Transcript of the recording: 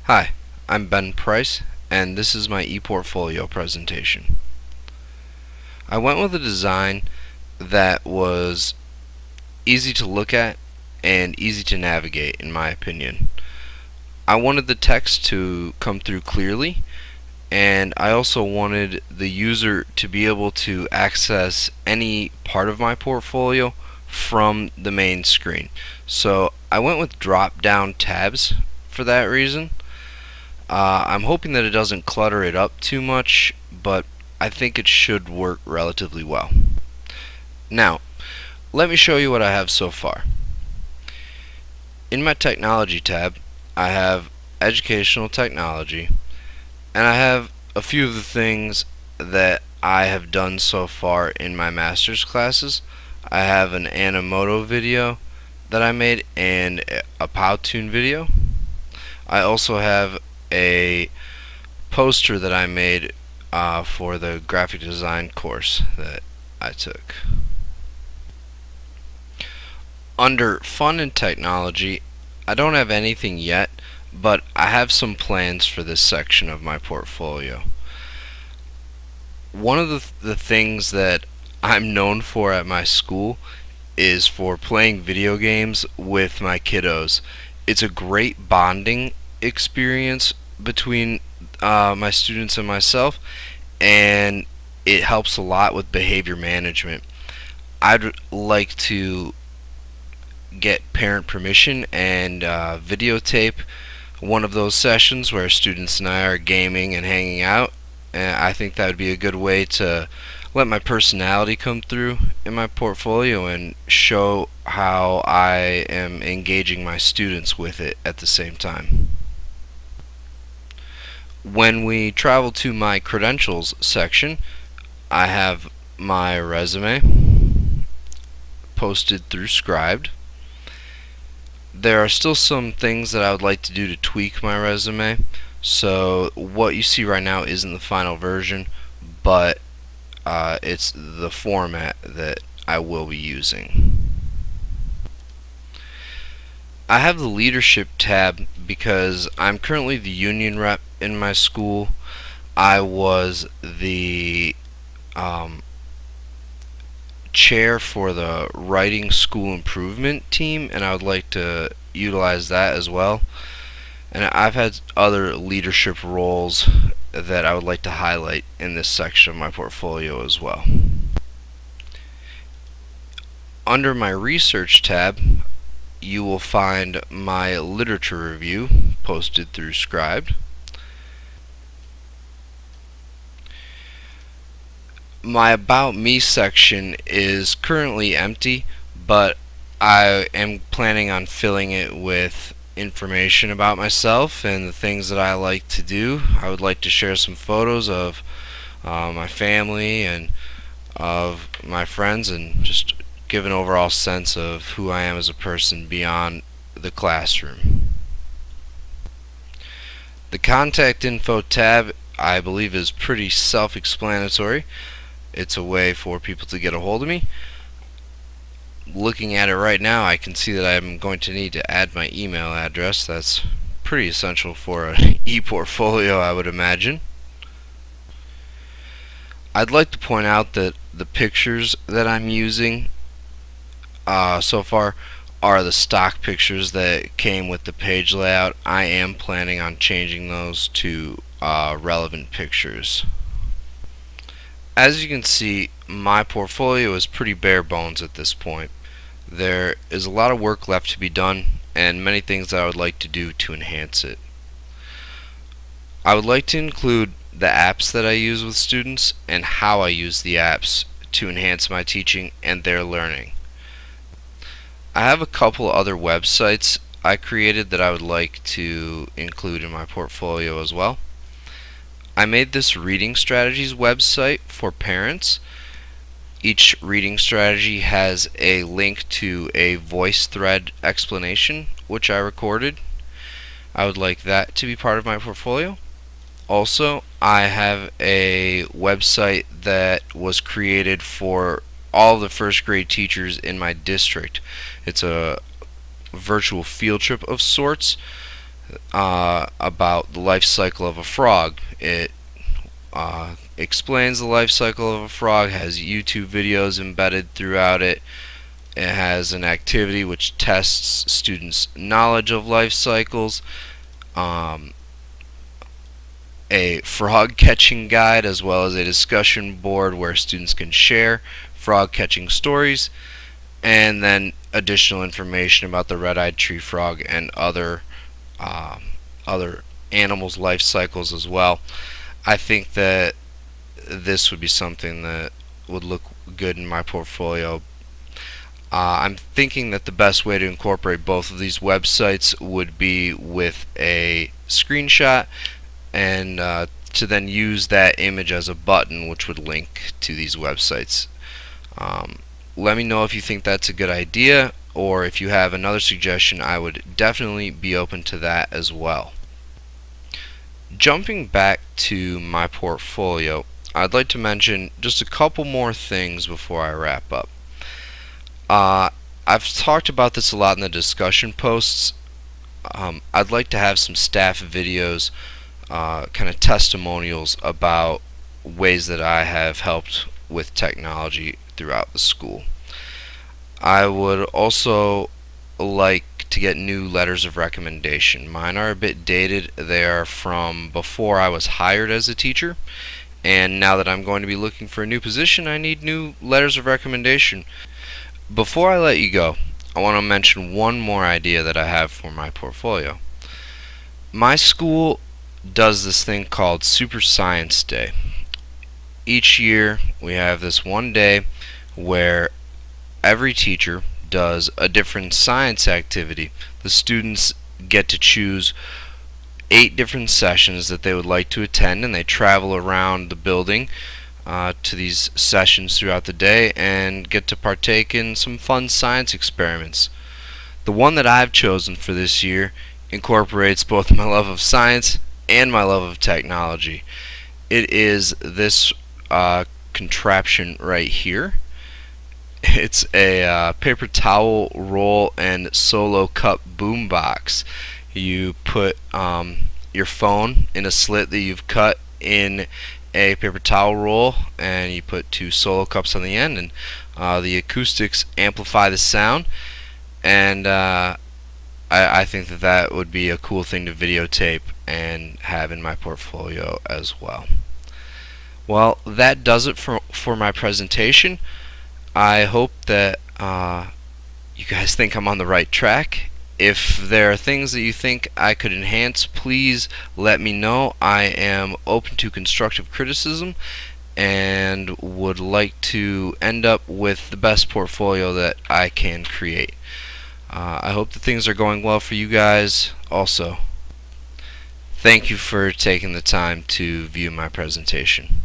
Hi, I'm Ben Price, and this is my ePortfolio presentation. I went with a design that was easy to look at and easy to navigate, in my opinion. I wanted the text to come through clearly, and I also wanted the user to be able to access any part of my portfolio from the main screen. So I went with drop-down tabs for that reason. I'm hoping that it doesn't clutter it up too much, but I think it should work relatively well. Now, let me show you what I have so far. In my Technology tab, I have Educational Technology, and I have a few of the things that I have done so far in my master's classes. I have an Animoto video that I made and a Powtoon video. I also have a poster that I made for the graphic design course that I took. Under Fun and Technology, I don't have anything yet, but I have some plans for this section of my portfolio. One of the things that I'm known for at my school is for playing video games with my kiddos. It's a great bonding experience between my students and myself, and it helps a lot with behavior management. I'd like to get parent permission and videotape one of those sessions where students and I are gaming and hanging out. And I think that would be a good way to let my personality come through in my portfolio and show how I am engaging my students with it at the same time. When we travel to my credentials section, I have my resume posted through Scribed. There are still some things that I would like to do to tweak my resume, so what you see right now isn't the final version, but it's the format that I will be using. I have the Leadership tab because I'm currently the union rep in my school. I was the chair for the writing school improvement team, and I would like to utilize that as well. And I've had other leadership roles that I would like to highlight in this section of my portfolio as well. Under my Research tab, you will find my literature review posted through Scribed. My About Me section is currently empty, but I am planning on filling it with information about myself and the things that I like to do. I would like to share some photos of my family and of my friends, and just give an overall sense of who I am as a person beyond the classroom. The Contact Info tab, I believe, is pretty self-explanatory. It's a way for people to get a hold of me. Looking at it right now, I can see that I'm going to need to add my email address. That's pretty essential for an e-portfolio, I would imagine. I'd like to point out that the pictures that I'm using so far are the stock pictures that came with the page layout. I am planning on changing those to relevant pictures. As you can see, my portfolio is pretty bare bones at this point. There is a lot of work left to be done, and many things that I would like to do to enhance it. I would like to include the apps that I use with students and how I use the apps to enhance my teaching and their learning. I have a couple other websites I created that I would like to include in my portfolio as well. I made this reading strategies website for parents. Each reading strategy has a link to a VoiceThread explanation, which I recorded. I would like that to be part of my portfolio. Also, I have a website that was created for all the first grade teachers in my district. It's a virtual field trip of sorts about the life cycle of a frog. It explains the life cycle of a frog, has YouTube videos embedded throughout it. It has an activity which tests students' knowledge of life cycles, um, a frog catching guide, as well as a discussion board where students can share frog catching stories, and then additional information about the red-eyed tree frog and um, other animals' life cycles as well. I think that this would be something that would look good in my portfolio. I'm thinking that the best way to incorporate both of these websites would be with a screenshot and to then use that image as a button which would link to these websites. Um, Let me know if you think that's a good idea, or if you have another suggestion. I would definitely be open to that as well. Jumping back to my portfolio, I'd like to mention just a couple more things before I wrap up. Uh, I've talked about this a lot in the discussion posts. I'd like to have some staff videos, kind of testimonials about ways that I have helped with technology throughout the school. I would also like to get new letters of recommendation. Mine are a bit dated. They are from before I was hired as a teacher, and now that I'm going to be looking for a new position, I need new letters of recommendation. Before I let you go, I want to mention one more idea that I have for my portfolio. My school does this thing called Super Science Day. Each year we have this one day where every teacher does a different science activity. The students get to choose 8 different sessions that they would like to attend, and they travel around the building to these sessions throughout the day and get to partake in some fun science experiments. The one that I've chosen for this year incorporates both my love of science and my love of technology. It is this contraption right here. It's a paper towel roll and solo cup boombox. You put your phone in a slit that you've cut in a paper towel roll, and you put 2 solo cups on the end, and the acoustics amplify the sound. And I think that that would be a cool thing to videotape and have in my portfolio as well. Well, that does it for my presentation. I hope that you guys think I'm on the right track. If there are things that you think I could enhance, please let me know. I am open to constructive criticism and would like to end up with the best portfolio that I can create. I hope that things are going well for you guys also. Thank you for taking the time to view my presentation.